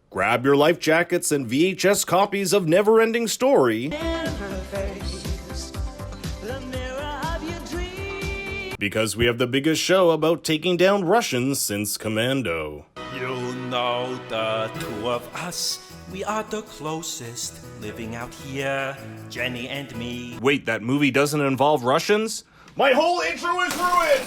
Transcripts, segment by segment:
Grab your life jackets and VHS copies of Neverending Story, because we have the biggest show about taking down Russians since Commando. You know, the two of us, we are the closest, living out here, Jenny and me. Wait, that movie doesn't involve Russians? My whole intro is ruined!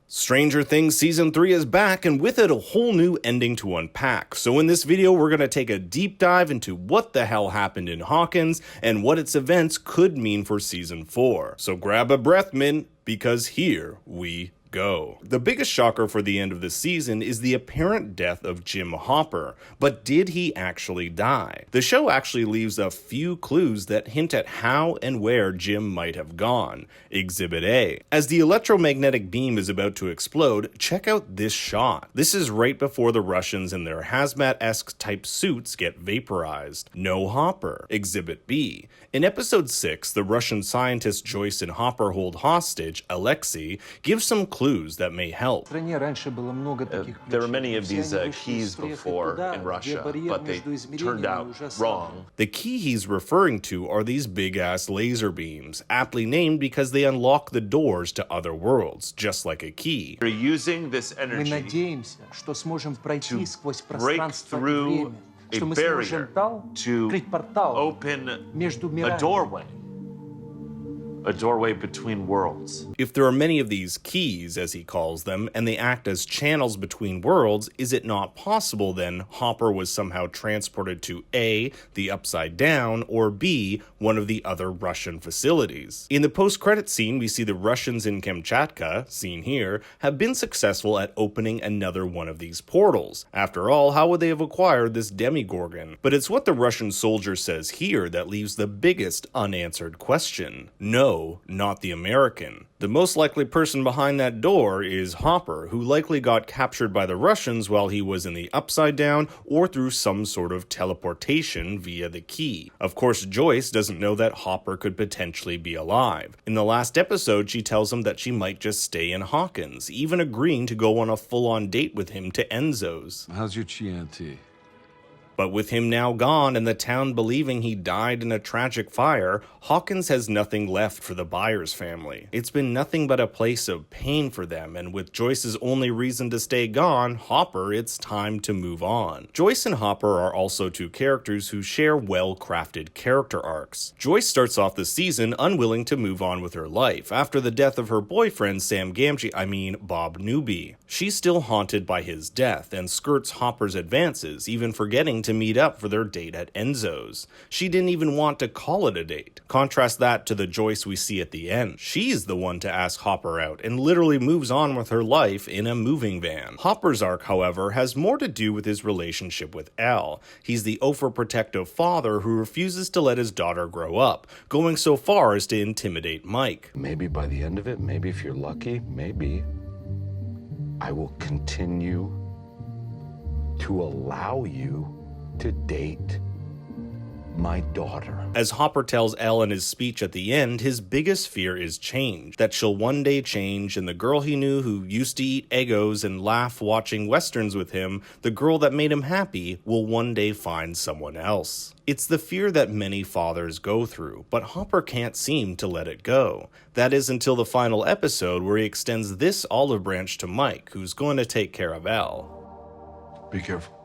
Stranger Things Season 3 is back, and with it a whole new ending to unpack. So in this video, we're going to take a deep dive into what the hell happened in Hawkins and what its events could mean for Season 4. So grab a breath, Min, because here we go. The biggest shocker for the end of the season is the apparent death of Jim Hopper, but did he actually die? The show actually leaves a few clues that hint at how and where Jim might have gone. Exhibit A. As the electromagnetic beam is about to explode, check out this shot. This is right before the Russians in their hazmat-esque type suits get vaporized. No Hopper. Exhibit B. In episode 6, the Russian scientist Joyce and Hopper hold hostage, Alexei, gives some clues that may help. There were many of these keys before in Russia, but they turned out wrong. The key he's referring to are these big-ass laser beams, aptly named because they unlock the doors to other worlds, just like a key. We're using this energy to break through a barrier, to open a doorway. A doorway between worlds. If there are many of these keys, as he calls them, and they act as channels between worlds, is it not possible then Hopper was somehow transported to A, the Upside Down, or B, one of the other Russian facilities? In the post-credit scene, we see the Russians in Kamchatka, seen here, have been successful at opening another one of these portals. After all, how would they have acquired this Demigorgon? But it's what the Russian soldier says here that leaves the biggest unanswered question. No, not the American. The most likely person behind that door is Hopper, who likely got captured by the Russians while he was in the Upside Down or through some sort of teleportation via the key. Of course, Joyce doesn't know that Hopper could potentially be alive. In the last episode, she tells him that she might just stay in Hawkins, even agreeing to go on a full-on date with him to Enzo's. How's your Chianti? But with him now gone and the town believing he died in a tragic fire, Hawkins has nothing left for the Byers family. It's been nothing but a place of pain for them, and with Joyce's only reason to stay gone, Hopper, it's time to move on. Joyce and Hopper are also two characters who share well-crafted character arcs. Joyce starts off the season unwilling to move on with her life after the death of her boyfriend Bob Newby. She's still haunted by his death and skirts Hopper's advances, even forgetting to meet up for their date at Enzo's. She didn't even want to call it a date. Contrast that to the Joyce we see at the end. She's the one to ask Hopper out and literally moves on with her life in a moving van. Hopper's arc, however, has more to do with his relationship with Elle. He's the overprotective father who refuses to let his daughter grow up, going so far as to intimidate Mike. Maybe by the end of it, maybe if you're lucky, maybe I will continue to allow you to date my daughter. As Hopper tells Elle in his speech at the end, his biggest fear is change. That she'll one day change, and the girl he knew who used to eat Eggos and laugh watching westerns with him, the girl that made him happy, will one day find someone else. It's the fear that many fathers go through, but Hopper can't seem to let it go. That is until the final episode where he extends this olive branch to Mike, who's going to take care of Elle. Be careful.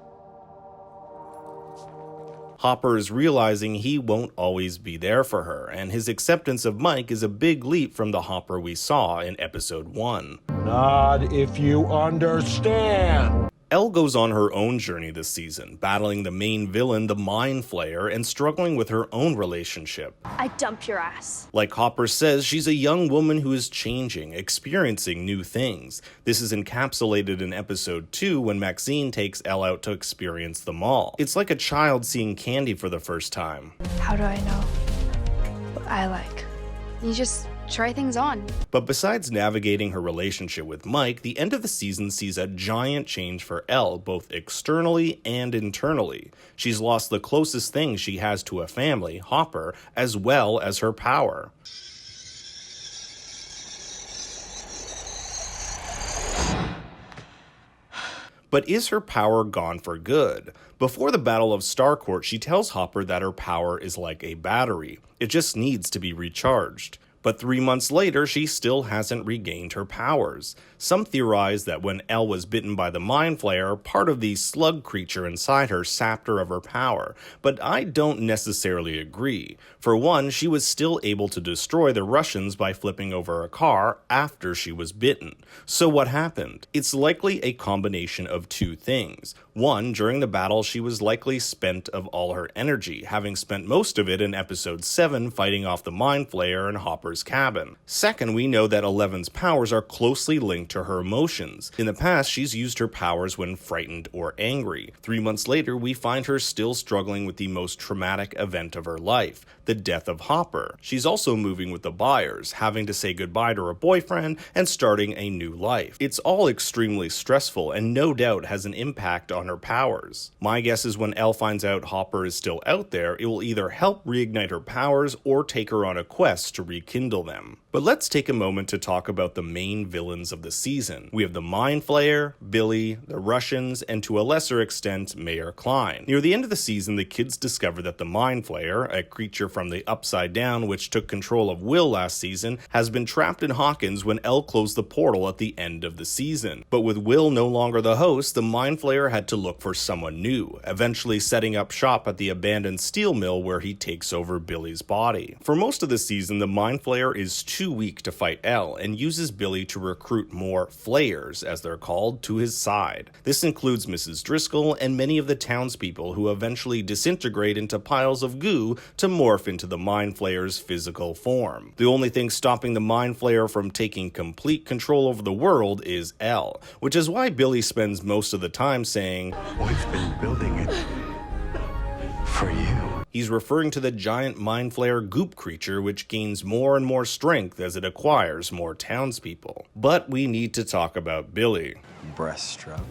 Hopper is realizing he won't always be there for her, and his acceptance of Mike is a big leap from the Hopper we saw in episode 1. Nod if you understand. Elle goes on her own journey this season, battling the main villain, the Mind Flayer, and struggling with her own relationship. I dump your ass. Like Hopper says, she's a young woman who is changing, experiencing new things. This is encapsulated in episode 2 when Maxine takes Elle out to experience the mall. It's like a child seeing candy for the first time. How do I know what I like? You just try things on. But besides navigating her relationship with Mike, the end of the season sees a giant change for Elle, both externally and internally. She's lost the closest thing she has to a family, Hopper, as well as her power. But is her power gone for good? Before the Battle of Starcourt, she tells Hopper that her power is like a battery. It just needs to be recharged. But 3 months later, she still hasn't regained her powers. Some theorize that when Elle was bitten by the Mind Flayer, part of the slug creature inside her sapped her of her power, but I don't necessarily agree. For one, she was still able to destroy the Russians by flipping over a car after she was bitten. So what happened? It's likely a combination of two things. One, during the battle, she was likely spent of all her energy, having spent most of it in episode 7 fighting off the Mind Flayer in Hopper's cabin. Second, we know that Eleven's powers are closely linked to her emotions. In the past, she's used her powers when frightened or angry. 3 months later, we find her still struggling with the most traumatic event of her life, the death of Hopper. She's also moving with the Byers, having to say goodbye to her boyfriend and starting a new life. It's all extremely stressful and no doubt has an impact on her powers. My guess is when Elle finds out Hopper is still out there, it will either help reignite her powers or take her on a quest to rekindle them. But let's take a moment to talk about the main villains of the season. We have the Mind Flayer, Billy, the Russians, and to a lesser extent, Mayor Cline. Near the end of the season, the kids discover that the Mind Flayer, a creature from the Upside Down which took control of Will last season, has been trapped in Hawkins when Elle closed the portal at the end of the season. But with Will no longer the host, the Mind Flayer had to look for someone new, eventually setting up shop at the abandoned steel mill where he takes over Billy's body. For most of the season, the Mind Flayer is too weak to fight Elle and uses Billy to recruit more Flayers, as they're called, to his side. This includes Mrs. Driscoll and many of the townspeople who eventually disintegrate into piles of goo to morph into the Mind Flayer's physical form. The only thing stopping the Mind Flayer from taking complete control over the world is Elle, which is why Billy spends most of the time saying, We've been building it for you. He's referring to the giant Mind Flayer goop creature which gains more and more strength as it acquires more townspeople. But we need to talk about Billy. Breaststroke.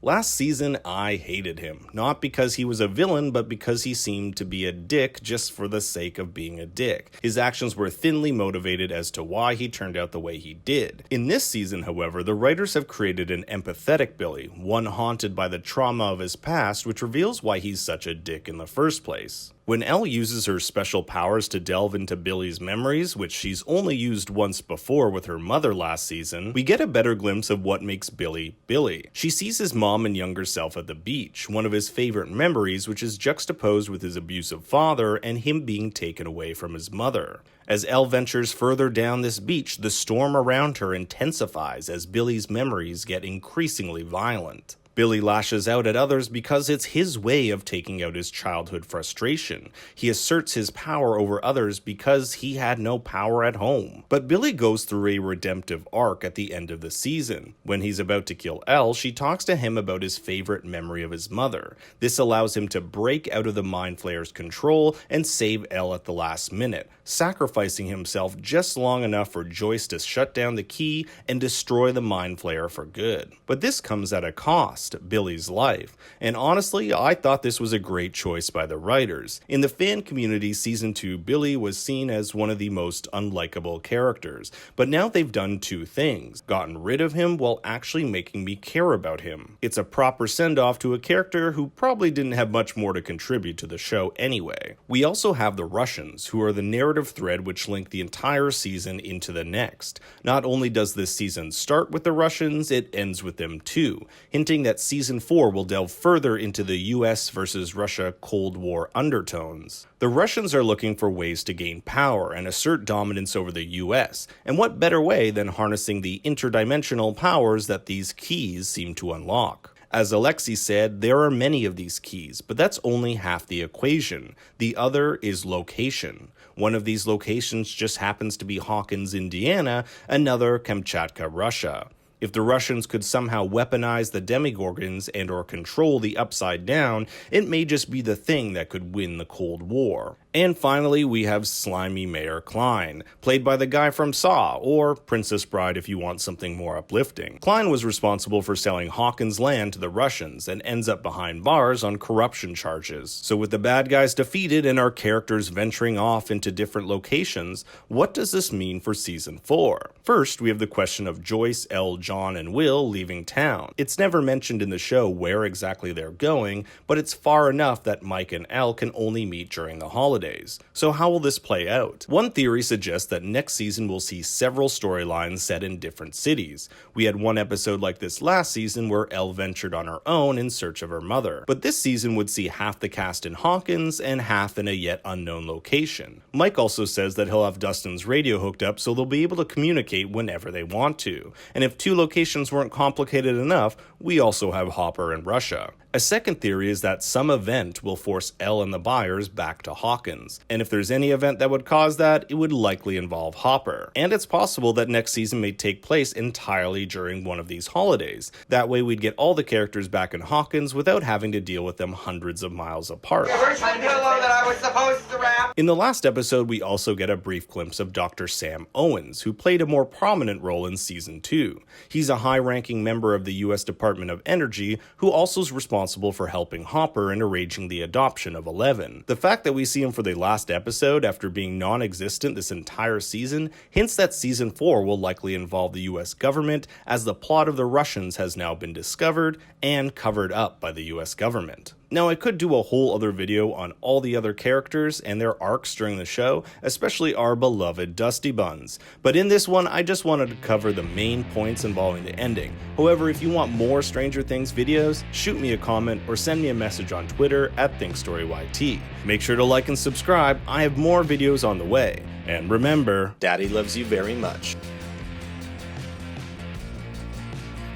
Last season, I hated him. Not because he was a villain, but because he seemed to be a dick just for the sake of being a dick. His actions were thinly motivated as to why he turned out the way he did. In this season, however, the writers have created an empathetic Billy, one haunted by the trauma of his past, which reveals why he's such a dick in the first place. When Elle uses her special powers to delve into Billy's memories, which she's only used once before with her mother last season, we get a better glimpse of what makes Billy, Billy. She sees his mom and younger self at the beach, one of his favorite memories, which is juxtaposed with his abusive father and him being taken away from his mother. As Elle ventures further down this beach, the storm around her intensifies as Billy's memories get increasingly violent. Billy lashes out at others because it's his way of taking out his childhood frustration. He asserts his power over others because he had no power at home. But Billy goes through a redemptive arc at the end of the season. When he's about to kill Elle, she talks to him about his favorite memory of his mother. This allows him to break out of the Mind Flayer's control and save Elle at the last minute, sacrificing himself just long enough for Joyce to shut down the key and destroy the Mind Flayer for good. But this comes at a cost. Billy's life. And honestly, I thought this was a great choice by the writers. In the fan community, season 2, Billy was seen as one of the most unlikable characters. But now they've done two things: gotten rid of him while actually making me care about him. It's a proper send-off to a character who probably didn't have much more to contribute to the show anyway. We also have the Russians, who are the narrative thread which link the entire season into the next. Not only does this season start with the Russians, it ends with them too, hinting that season 4 will delve further into the US versus Russia Cold War undertones. The Russians are looking for ways to gain power and assert dominance over the US, and what better way than harnessing the interdimensional powers that these keys seem to unlock. As Alexei said, there are many of these keys, but that's only half the equation. The other is location. One of these locations just happens to be Hawkins, Indiana, another Kamchatka, Russia. If the Russians could somehow weaponize the Demigorgons and or control the Upside Down, it may just be the thing that could win the Cold War. And finally, we have Slimy Mayor Cline, played by the guy from Saw, or Princess Bride if you want something more uplifting. Cline was responsible for selling Hawkins' land to the Russians and ends up behind bars on corruption charges. So with the bad guys defeated and our characters venturing off into different locations, what does this mean for Season 4? First, we have the question of Joyce, Elle, John, and Will leaving town. It's never mentioned in the show where exactly they're going, but it's far enough that Mike and Elle can only meet during the holidays. So how will this play out? One theory suggests that next season we'll see several storylines set in different cities. We had one episode like this last season where Elle ventured on her own in search of her mother, but this season would see half the cast in Hawkins and half in a yet unknown location. Mike also says that he'll have Dustin's radio hooked up so they'll be able to communicate whenever they want to, and if 2 locations weren't complicated enough, we also have Hopper in Russia. A second theory is that some event will force Elle and the Byers back to Hawkins, and if there's any event that would cause that, it would likely involve Hopper. And it's possible that next season may take place entirely during one of these holidays. That way we'd get all the characters back in Hawkins without having to deal with them hundreds of miles apart. In the last episode, we also get a brief glimpse of Dr. Sam Owens, who played a more prominent role in Season 2. He's a high-ranking member of the U.S. Department of Energy who also is responsible for helping Hopper in arranging the adoption of Eleven. The fact that we see him for the last episode after being non-existent this entire season hints that Season 4 will likely involve the US government, as the plot of the Russians has now been discovered and covered up by the US government. Now, I could do a whole other video on all the other characters and their arcs during the show, especially our beloved Dusty Buns, but in this one I just wanted to cover the main points involving the ending. However, if you want more Stranger Things videos, shoot me a comment or send me a message on Twitter at ThinkStoryYT. Make sure to like and subscribe, I have more videos on the way. And remember, Daddy loves you very much.